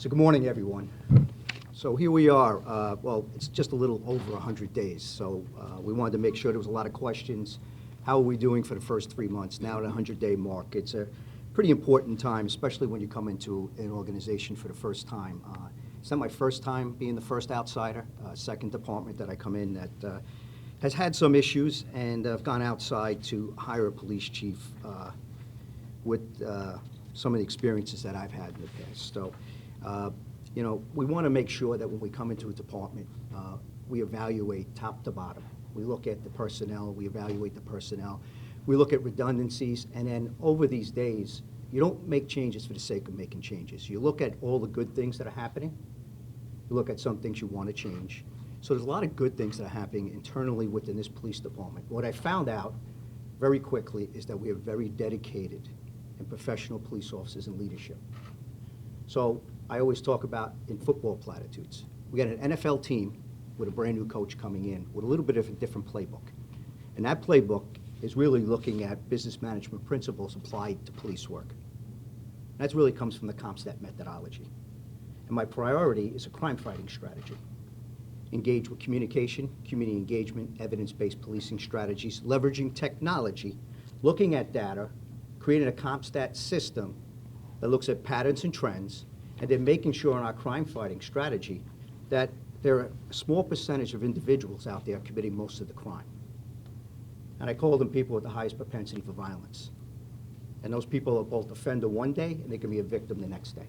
So good morning, everyone. So here we are. Well, it's just a little over 100 days. So we wanted to make sure there was a lot of questions. How are we doing for the first 3 months? Now at a 100-day mark. It's a pretty important time, especially when you come into an organization for the first time. It's not my first time being the first outsider. Second department that I come in that has had some issues, and I've gone outside to hire a police chief with some of the experiences that I've had in the past. So, we want to make sure that when we come into a department, we evaluate top to bottom. We look at the personnel, we evaluate the personnel, we look at redundancies, and then over these days, you don't make changes for the sake of making changes. You look at all the good things that are happening, you look at some things you want to change. So there's a lot of good things that are happening internally within this police department. What I found out very quickly is that we have very dedicated and professional police officers and leadership. So I always talk about in football platitudes. We got an NFL team with a brand new coach coming in with a little bit of a different playbook. And that playbook is really looking at business management principles applied to police work. That really comes from the CompStat methodology. And my priority is a crime fighting strategy. Engage with communication, community engagement, evidence-based policing strategies, leveraging technology, looking at data, creating a CompStat system that looks at patterns and trends, and then making sure in our crime fighting strategy that there are a small percentage of individuals out there committing most of the crime. And I call them people with the highest propensity for violence. And those people are both offender one day and they can be a victim the next day.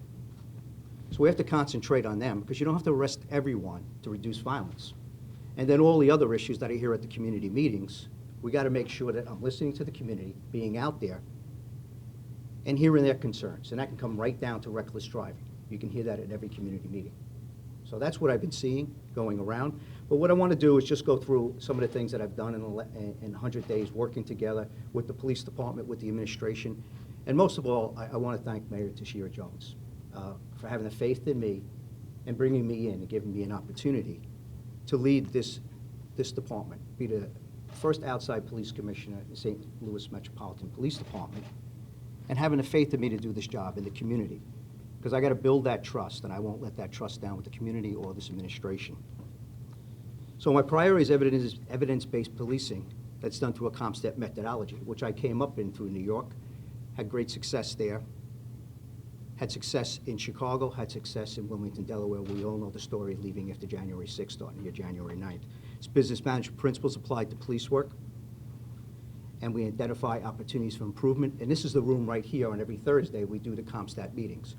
So we have to concentrate on them because you don't have to arrest everyone to reduce violence. And then all the other issues that I hear at the community meetings, we got to make sure that I'm listening to the community, being out there, and hearing their concerns. And that can come right down to reckless driving. You can hear that at every community meeting. So that's what I've been seeing going around. But what I want to do is just go through some of the things that I've done in 100 days, working together with the police department, with the administration. And most of all, I want to thank Mayor Tashira Jones for having the faith in me and bringing me in and giving me an opportunity to lead this department, be the first outside police commissioner in the St. Louis Metropolitan Police Department, and having the faith in me to do this job in the community. Because I got to build that trust, and I won't let that trust down with the community or this administration. So my priority is evidence-based policing that's done through a CompStat methodology, which I came up in through New York, had great success there, had success in Chicago, had success in Wilmington, Delaware. We all know the story, leaving after January 6th, starting here January 9th. It's business management principles applied to police work, and we identify opportunities for improvement. And this is the room right here, and every Thursday we do the CompStat meetings.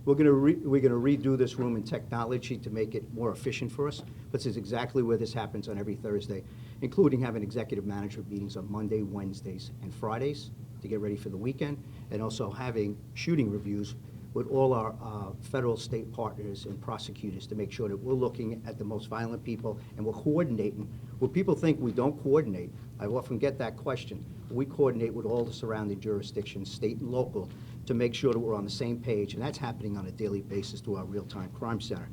We're going to redo this room in technology to make it more efficient for us, but this is exactly where this happens on every Thursday, including having executive management meetings on Monday, Wednesdays, and Fridays to get ready for the weekend, and also having shooting reviews with all our federal, state partners and prosecutors to make sure that we're looking at the most violent people and we're coordinating. Where people think we don't coordinate, I often get that question. We coordinate with all the surrounding jurisdictions, state and local, to make sure that we're on the same page, and that's happening on a daily basis through our real-time crime center.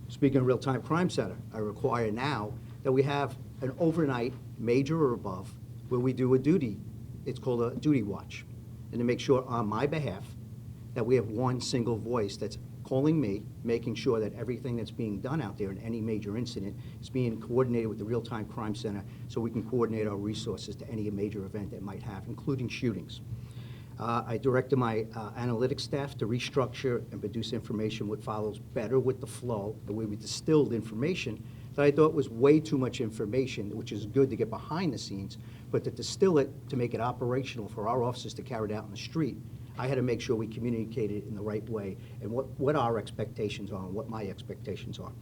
Speaking of real-time crime center, I require now that we have an overnight, major or above, where we do a duty. It's called a duty watch, and to make sure on my behalf that we have one single voice that's calling me, making sure that everything that's being done out there in any major incident is being coordinated with the real-time crime center so we can coordinate our resources to any major event that might have, including shootings. I directed my analytics staff to restructure and produce information what follows better with the flow, the way we distilled information that I thought was way too much information, which is good to get behind the scenes, but to distill it to make it operational for our officers to carry it out in the street, I had to make sure we communicated it in the right way and what our expectations are and what my expectations are.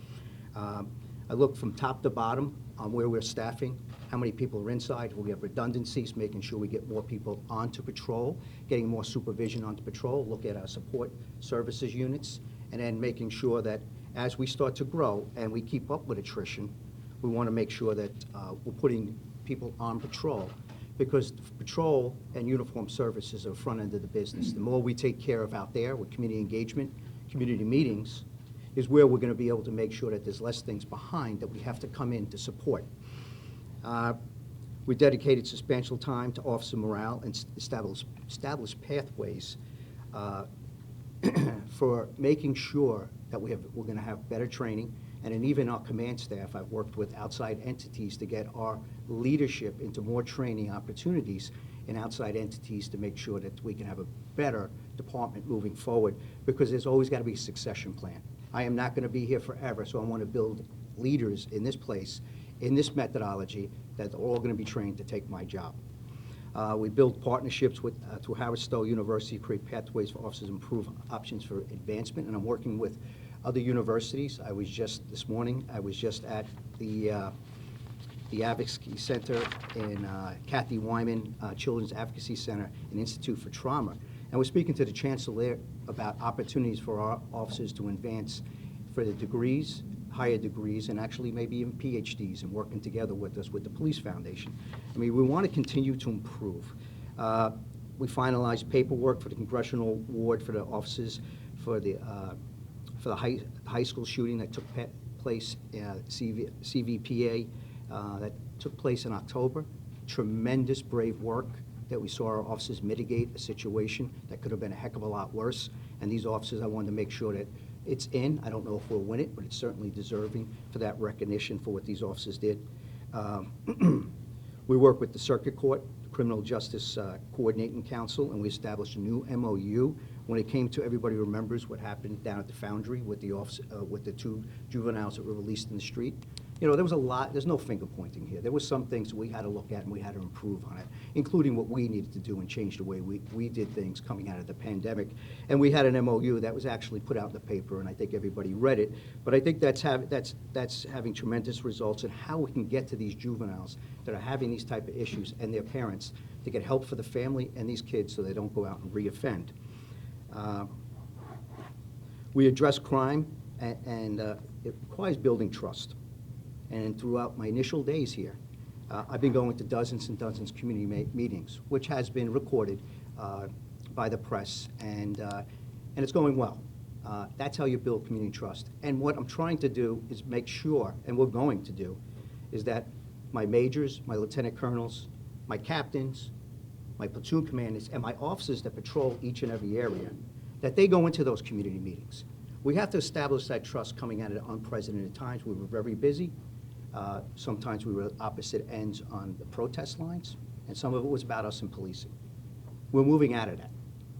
I looked from top to bottom on where we're staffing, how many people are inside. We have redundancies, making sure we get more people onto patrol, getting more supervision onto patrol, look at our support services units, and then making sure that as we start to grow and we keep up with attrition, we want to make sure that we're putting people on patrol, because patrol and uniform services are the front end of the business. The more we take care of out there with community engagement, community meetings, is where we're going to be able to make sure that there's less things behind that we have to come in to support. We dedicated substantial time to officer morale and establish pathways for making sure that we're going to have better training. And then even our command staff, I've worked with outside entities to get our leadership into more training opportunities in outside entities to make sure that we can have a better department moving forward, because there's always got to be a succession plan. I am not going to be here forever, so I want to build leaders in this place, in this methodology, that are all going to be trained to take my job. We build partnerships with through Howard Stowe University to create pathways for officers to improve options for advancement, and I'm working with other universities. This morning, I was just at the Advocacy Center in Kathy Wyman Children's Advocacy Center and Institute for Trauma. And we're speaking to the Chancellor there about opportunities for our officers to advance for the degrees, higher degrees, and actually maybe even PhDs, and working together with us with the Police Foundation. I mean, we want to continue to improve. We finalized paperwork for the congressional award for the officers for the high school shooting that took place, CVPA, that took place in October. Tremendous brave work that we saw our officers mitigate a situation that could have been a heck of a lot worse. And these officers, I wanted to make sure that it's in. I don't know if we'll win it, but it's certainly deserving for that recognition for what these officers did. We work with the Circuit Court, Criminal Justice Coordinating Council, and we established a new MOU. When it came to, everybody remembers what happened down at the Foundry with the two juveniles that were released in the street. You know, there was a lot, there's no finger pointing here. There was some things we had to look at and we had to improve on it, including what we needed to do and change the way we did things coming out of the pandemic. And we had an MOU that was actually put out in the paper, and I think everybody read it. But I think that's having tremendous results in how we can get to these juveniles that are having these type of issues and their parents to get help for the family and these kids so they don't go out and re-offend. We address crime, and it requires building trust. And throughout my initial days here, I've been going to dozens and dozens of community meetings, which has been recorded by the press, and it's going well. That's how you build community trust. And what I'm trying to do is make sure, and we're going to do, is that my majors, my lieutenant colonels, my captains, my platoon commanders, and my officers that patrol each and every area, that they go into those community meetings. We have to establish that trust coming out of unprecedented times. We were very busy. Sometimes we were at opposite ends on the protest lines, and some of it was about us in policing. We're moving out of that.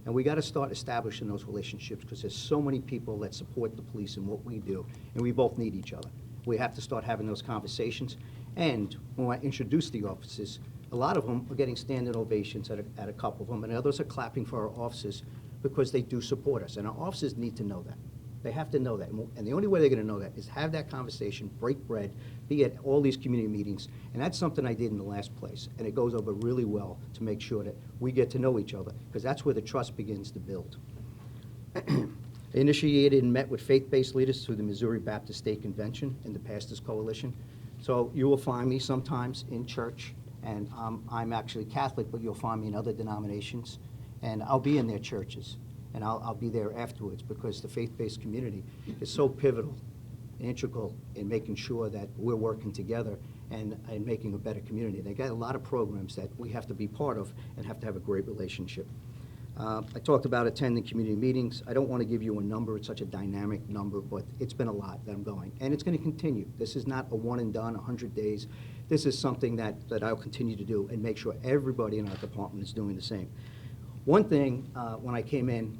And we got to start establishing those relationships, because there's so many people that support the police and what we do, and we both need each other. We have to start having those conversations. And when I introduce the officers, a lot of them are getting standing ovations at a couple of them, and others are clapping for our officers because they do support us. And our officers need to know that. They have to know that. And the only way they're going to know that is have that conversation, break bread, be at all these community meetings. And that's something I did in the last place. And it goes over really well to make sure that we get to know each other, because that's where the trust begins to build. Initiated and met with faith-based leaders through the Missouri Baptist State Convention and the Pastors Coalition. So you will find me sometimes in church, and I'm actually Catholic, but you'll find me in other denominations. And I'll be in their churches. And I'll be there afterwards, because the faith-based community is so pivotal and integral in making sure that we're working together and making a better community. They got a lot of programs that we have to be part of and have to have a great relationship. I talked about attending community meetings. I don't want to give you a number. It's such a dynamic number, but it's been a lot that I'm going. And it's going to continue. This is not a one and done, 100 days. This is something that I'll continue to do and make sure everybody in our department is doing the same. One thing, when I came in,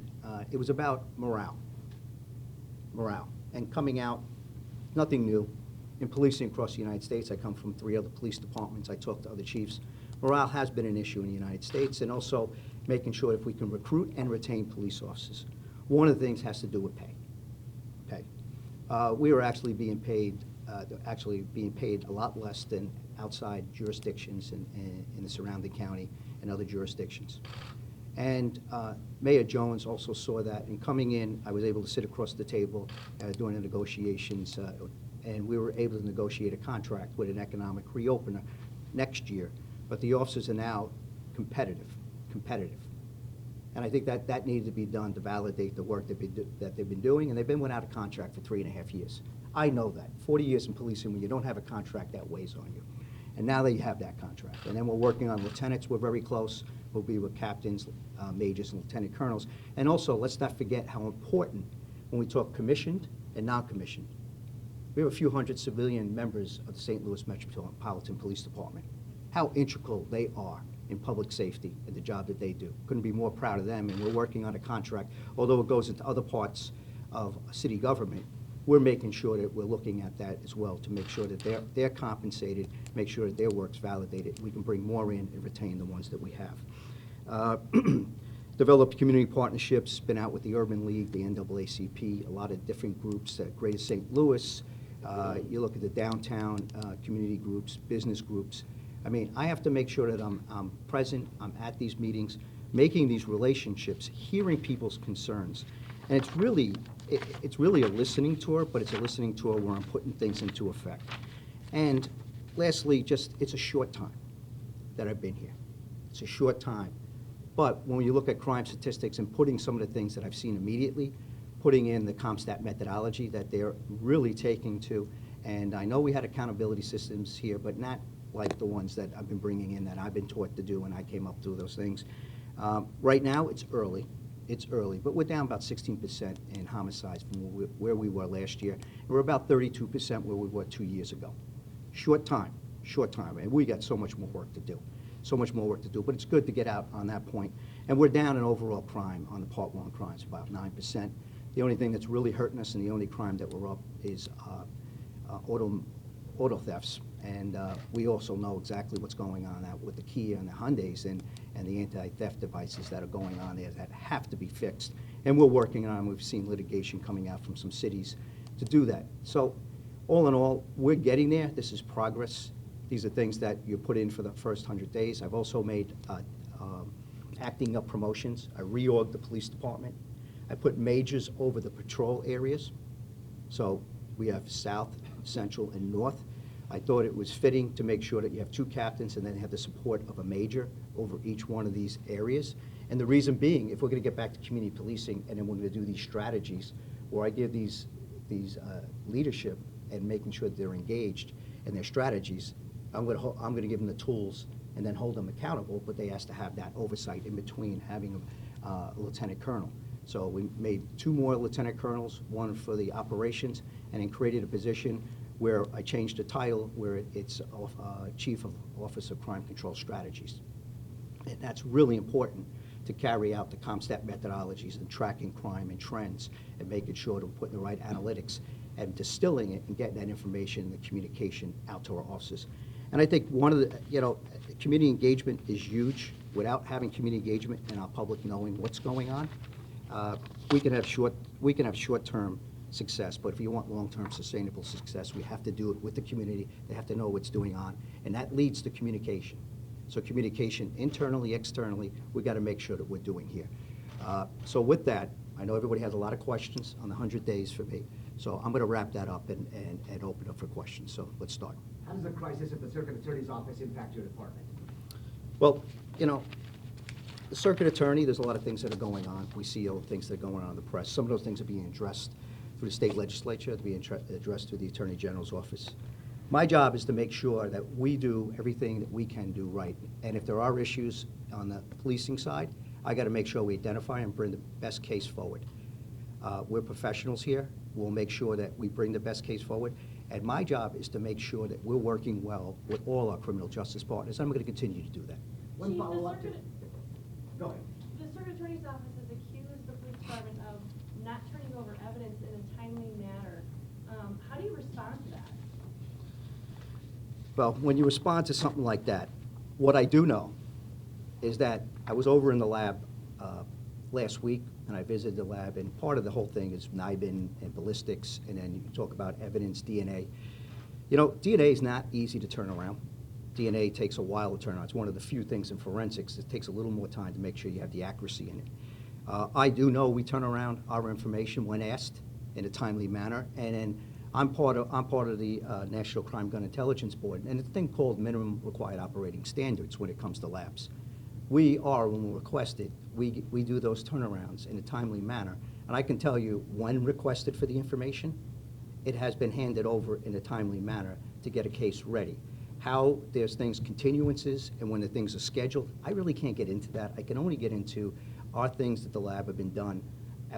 it was about morale. Morale. And coming out, nothing new. In policing across the United States, I come from 3 other police departments. I talked to other chiefs. Morale has been an issue in the United States, and also making sure if we can recruit and retain police officers. One of the things has to do with pay. Pay. We were actually being paid a lot less than outside jurisdictions in the surrounding county and other jurisdictions. And Mayor Jones also saw that, and coming in, I was able to sit across the table during the negotiations, and we were able to negotiate a contract with an economic reopener next year. But the officers are now competitive. And I think that needed to be done to validate the work that they've been doing, and they've been without a contract for 3.5 years. I know that. 40 years in policing, when you don't have a contract, that weighs on you. And now that you have that contract. And then we're working on lieutenants. We're very close. will be with captains, majors, and lieutenant colonels. And also, let's not forget how important, when we talk commissioned and non-commissioned, we have a few hundred civilian members of the St. Louis Metropolitan Police Department. How integral they are in public safety and the job that they do. Couldn't be more proud of them, and we're working on a contract. Although it goes into other parts of city government, we're making sure that we're looking at that as well to make sure that they're compensated, make sure that their work's validated. We can bring more in and retain the ones that we have. Developed community partnerships, been out with the Urban League, the NAACP, a lot of different groups, Greater St. Louis. You look at the downtown community groups, business groups. I mean, I have to make sure that I'm present, I'm at these meetings, making these relationships, hearing people's concerns. And it's really a listening tour, but it's a listening tour where I'm putting things into effect. And lastly, it's a short time that I've been here. It's a short time. But when you look at crime statistics and putting some of the things that I've seen immediately, putting in the CompStat methodology that they're really taking to, and I know we had accountability systems here, but not like the ones that I've been bringing in that I've been taught to do when I came up through those things. Right now, it's early, but we're down about 16% in homicides from where we were last year. And we're about 32% where we were 2 years ago. Short time, and we got so much more work to do. But it's good to get out on that point. And we're down in overall crime on the Part 1 crimes, about 9%. The only thing that's really hurting us and the only crime that we're up is auto thefts. And we also know exactly what's going on out with the Kia and the Hyundais and the anti-theft devices that are going on there that have to be fixed. And we're working on, we've seen litigation coming out from some cities to do that. So all in all, we're getting there. This is progress. These are things that you put in for the first 100 days. I've also made acting up promotions. I reorged the police department. I put majors over the patrol areas. So we have South, Central, and North. I thought it was fitting to make sure that you have 2 captains and then have the support of a major over each one of these areas. And the reason being, if we're going to get back to community policing and then we're going to do these strategies where I give these leadership and making sure that they're engaged in their strategies, I'm going to give them the tools and then hold them accountable, but they has to have that oversight in between having a lieutenant colonel. So we made 2 more lieutenant colonels, one for the operations, and then created a position where I changed the title where it's Chief of Office of Crime Control Strategies. And that's really important to carry out the CompStat methodologies and tracking crime and trends and making sure that we're putting the right analytics and distilling it and getting that information and the communication out to our officers. And I think one of the, community engagement is huge. Without having community engagement and our public knowing what's going on, we can have short-term success, but if you want long-term sustainable success, we have to do it with the community. They have to know what's going on, and that leads to communication. So communication internally, externally, we got to make sure that we're doing here. So with that, I know everybody has a lot of questions on the 100 days for me, so I'm going to wrap that up and open up for questions. So let's start. How does the crisis at the Circuit Attorney's Office impact your department? Well, the Circuit Attorney, there's a lot of things that are going on. We see all the things that are going on in the press. Some of those things are being addressed through the state legislature, to be addressed through the Attorney General's office. My job is to make sure that we do everything that we can do right. And if there are issues on the policing side, I got to make sure we identify and bring the best case forward. We're professionals here. We'll make sure that we bring the best case forward. And my job is to make sure that we're working well with all our criminal justice partners. I'm going to continue to do that. One follow-up to... Go ahead. The Circuit Attorney's Office has accused the police department of not turning over evidence in a timely manner. How do you respond to that? Well, when you respond to something like that, what I do know is that I was over in the lab last week, and I visited the lab, and part of the whole thing is NIBIN and ballistics, and then you talk about evidence, DNA. DNA is not easy to turn around. DNA takes a while to turn around. It's one of the few things in forensics that takes a little more time to make sure you have the accuracy in it. I do know we turn around our information when asked in a timely manner, and then I'm part of the National Crime Gun Intelligence Board, and it's a thing called minimum required operating standards when it comes to labs. We are, when we're requested, we do those turnarounds in a timely manner, and I can tell you when requested for the information, it has been handed over in a timely manner to get a case ready. How there's things, continuances, and when the things are scheduled, I really can't get into that. I can only get into are things that the lab have been done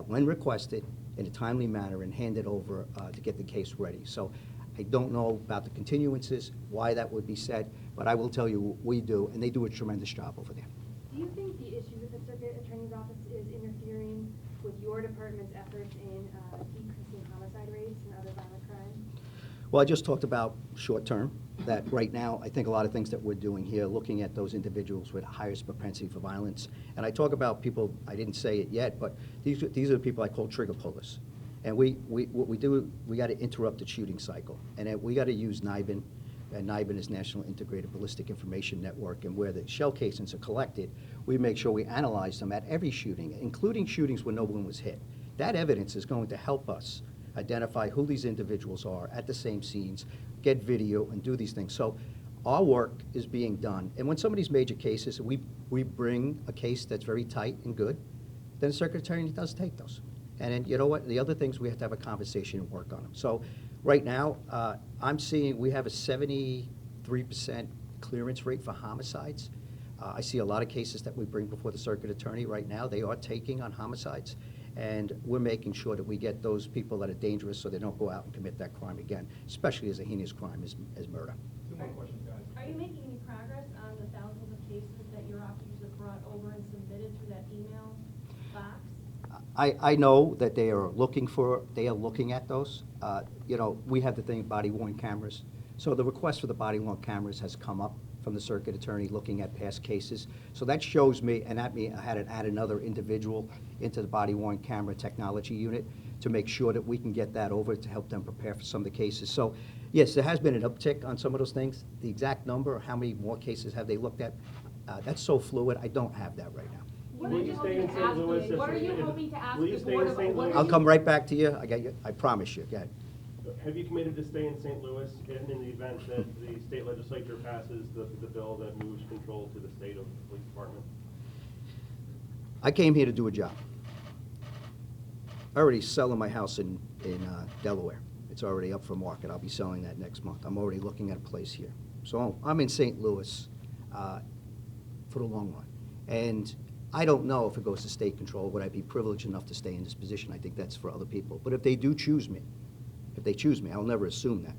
when requested in a timely manner and handed over to get the case ready. So I don't know about the continuances, why that would be said, but I will tell you we do, and they do a tremendous job over there. Do you think the issue with the Circuit Attorney's Office is interfering with your department's efforts in decreasing homicide rates and other violent crimes? Well, I just talked about short-term, that right now, I think a lot of things that we're doing here, looking at those individuals with highest propensity for violence. And I talk about people, I didn't say it yet, but these are the people I call trigger pullers. And what we do, we got to interrupt the shooting cycle. And we got to use NIBIN, and NIBIN is National Integrated Ballistic Information Network, and where the shell casings are collected, we make sure we analyze them at every shooting, including shootings where no one was hit. That evidence is going to help us identify who these individuals are at the same scenes, get video, and do these things. So our work is being done. And when some of these major cases, we bring a case that's very tight and good, then the Circuit Attorney does take those. And then, you know what, the other things, we have to have a conversation and work on them. So right now, I'm seeing we have a 73% clearance rate for homicides. I see a lot of cases that we bring before the Circuit Attorney right now. They are taking on homicides. And we're making sure that we get those people that are dangerous so they don't go out and commit that crime again, especially as a heinous crime as murder. Two more questions, guys. Are you making any progress on the thousands of cases that your officers have brought over and submitted through that email box? I know that they are looking at those. You know, we have the thing, body-worn cameras. So the request for the body-worn cameras has come up from the Circuit Attorney looking at past cases. So that shows me, and that means I had to add another individual into the body-worn camera technology unit to make sure that we can get that over to help them prepare for some of the cases. So yes, there has been an uptick on some of those things. The exact number, how many more cases have they looked at, that's so fluid, I don't have that right now. Will you stay in St. Louis? What are you hoping to ask Will you the stay Board in of- St. what Louis? are I'll come right back to you, I promise you, go ahead. Have you committed to stay in St. Louis in the event that the state legislature passes the bill that moves control to the state of the police department? I came here to do a job. I already selling my house in Delaware. It's already up for market. I'll be selling that next month. I'm already looking at a place here. So I'm in St. Louis for the long run. And I don't know if it goes to state control, would I be privileged enough to stay in this position? I think that's for other people. But if they do choose me, I'll never assume that.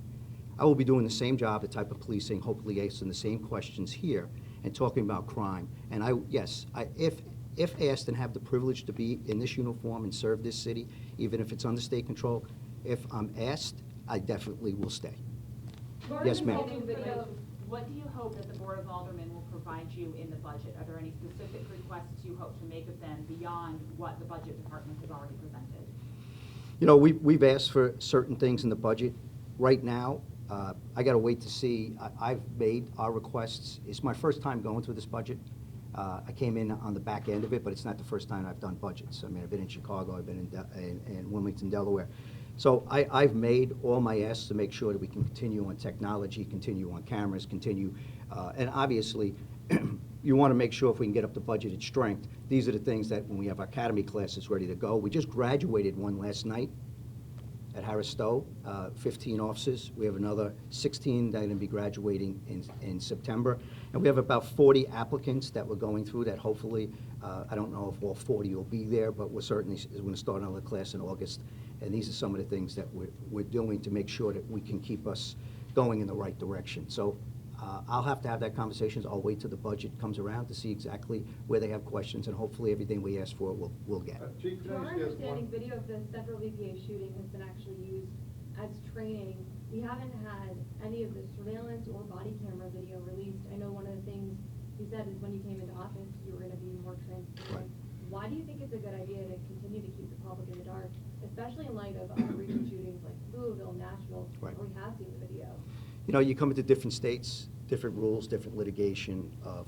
I will be doing the same job, the type of policing, hopefully asking the same questions here and talking about crime. And if asked and have the privilege to be in this uniform and serve this city, even if it's under state control, if I'm asked, I definitely will stay. Yes, ma'am. What do you hope that the Board of Aldermen will provide you in the budget? Are there any specific requests you hope to make of them beyond what the budget department has already presented? You know, we've asked for certain things in the budget. Right now, I got to wait to see. I've made our requests. It's my first time going through this budget. I came in on the back end of it, but it's not the first time I've done budgets. I mean, I've been in Chicago, I've been in Wilmington, Delaware. So I've made all my asks to make sure that we can continue on technology, continue on cameras, continue, and obviously, you want to make sure if we can get up the budget at strength, these are the things that when we have our academy classes ready to go. We just graduated one last night at Harris Stowe, 15 officers. We have another 16 that are going to be graduating in September. And we have about 40 applicants that we're going through that hopefully, I don't know if all 40 will be there, but we're certainly going to start another class in August. And these are some of the things that we're doing to make sure that we can keep us going in the right direction. So I'll have to have that conversation. I'll wait till the budget comes around to see exactly where they have questions, and hopefully everything we ask for we'll get. To Chief, can our I just ask understanding, one? video of the Central VPA shooting has been actually used as training. We haven't had any of the surveillance or body camera video released. I know one of the things you said is when you came into office, you were going to be more transparent. Why do you think it's a good idea to continue to keep the public in the dark, especially in light of other recent shootings like Louisville, Nashville, Right. where we have seen the video? You know, you come into different states, different rules, different litigation of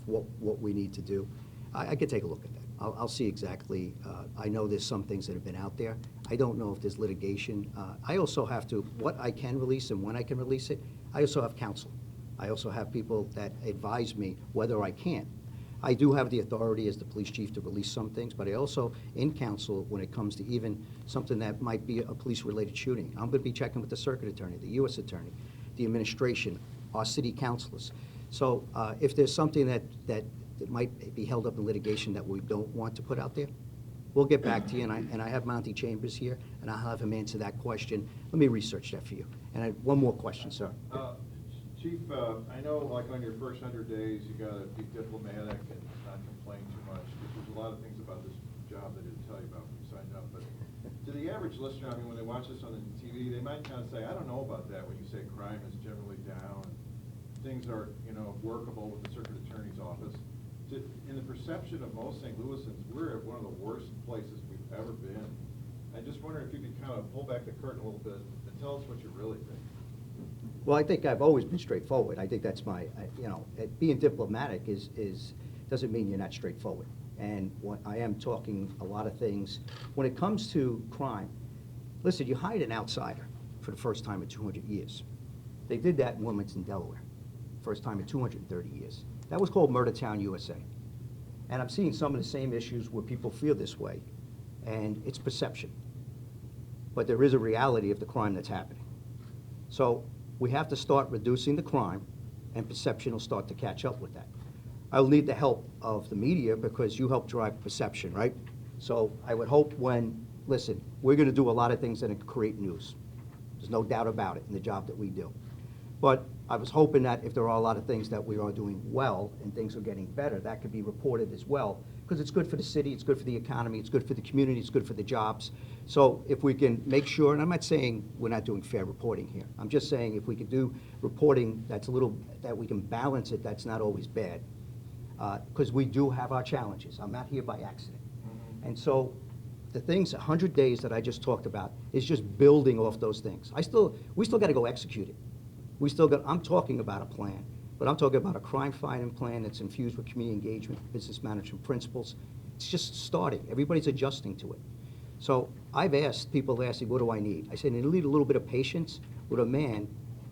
what we need to do. I could take a look at that. I'll see exactly. I know there's some things that have been out there. I don't know if there's litigation. I also have to, what I can release and when I can release it, I also have counsel. I also have people that advise me whether I can. I do have the authority as the police chief to release some things, but I also, in counsel, when it comes to even something that might be a police-related shooting, I'm going to be checking with the circuit attorney, the U.S. attorney, the administration, our city councilors. So if there's something that might be held up in litigation that we don't want to put out there, we'll get back to you, and I have Monty Chambers here, and I'll have him answer that question. Let me research that for you. And I have one more question, sir. Chief, I know like on your first 100 days, you gotta be diplomatic and not complain too much, because there's a lot of things about this job they didn't tell you about when you signed up, but to the average listener, I mean, when they watch this on the TV, they might kind of say, I don't know about that, when you say crime is generally down, and things are, you know, workable with the circuit attorney's office. In the perception of most St. Louisans, we're at one of the worst places we've ever been. I just wonder if you could kind of pull back the curtain a little bit and tell us what you really think. Well, I think I've always been straightforward. I think that's my, you know, being diplomatic doesn't mean you're not straightforward. And what I am talking a lot of things. When it comes to crime, listen, you hired an outsider for the first time in 200 years. They did that in Wilmington, Delaware, first time in 230 years. That was called Murder Town, USA. And I'm seeing some of the same issues where people feel this way, and it's perception. But there is a reality of the crime that's happening. So we have to start reducing the crime, and perception will start to catch up with that. I'll need the help of the media because you help drive perception, right? So I would hope listen, we're going to do a lot of things that create news. There's no doubt about it in the job that we do. But I was hoping that if there are a lot of things that we are doing well and things are getting better, that could be reported as well, because it's good for the city, it's good for the economy, it's good for the community, it's good for the jobs. So if we can make sure, and I'm not saying we're not doing fair reporting here, I'm just saying if we could do reporting that we can balance it, that's not always bad. Because we do have our challenges. I'm not here by accident. And so the things, 100 days that I just talked about, is just building off those things. We still got to go execute it. I'm talking about a plan, but I'm talking about a crime-fighting plan that's infused with community engagement, business management principles. It's just starting. Everybody's adjusting to it. So I've asked people, what do I need? I said, I need a little bit of patience with a man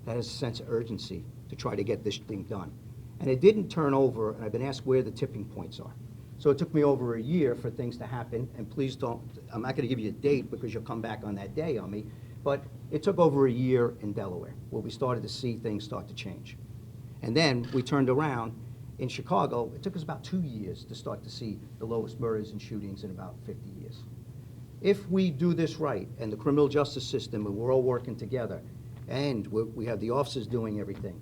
that has a sense of urgency to try to get this thing done. And it didn't turn over, and I've been asked where the tipping points are. So it took me over a year for things to happen, and please don't, I'm not going to give you a date because you'll come back on that day on me, but it took over a year in Delaware where we started to see things start to change. And then we turned around in Chicago. It took us about 2 years to start to see the lowest murders and shootings in about 50 years. If we do this right, and the criminal justice system, and we're all working together, and we have the officers doing everything,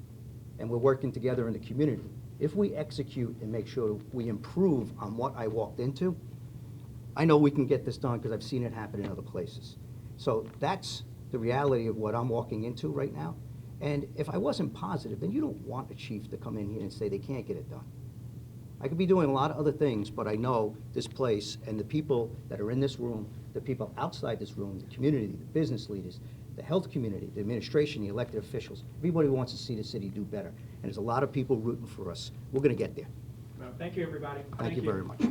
and we're working together in the community, if we execute and make sure we improve on what I walked into, I know we can get this done because I've seen it happen in other places. So that's the reality of what I'm walking into right now. And if I wasn't positive, then you don't want a chief to come in here and say they can't get it done. I could be doing a lot of other things, but I know this place and the people that are in this room, the people outside this room, the community, the business leaders, the health community, the administration, the elected officials, everybody wants to see the city do better. And there's a lot of people rooting for us. We're going to get there. Well, thank you, everybody. Thank you very much.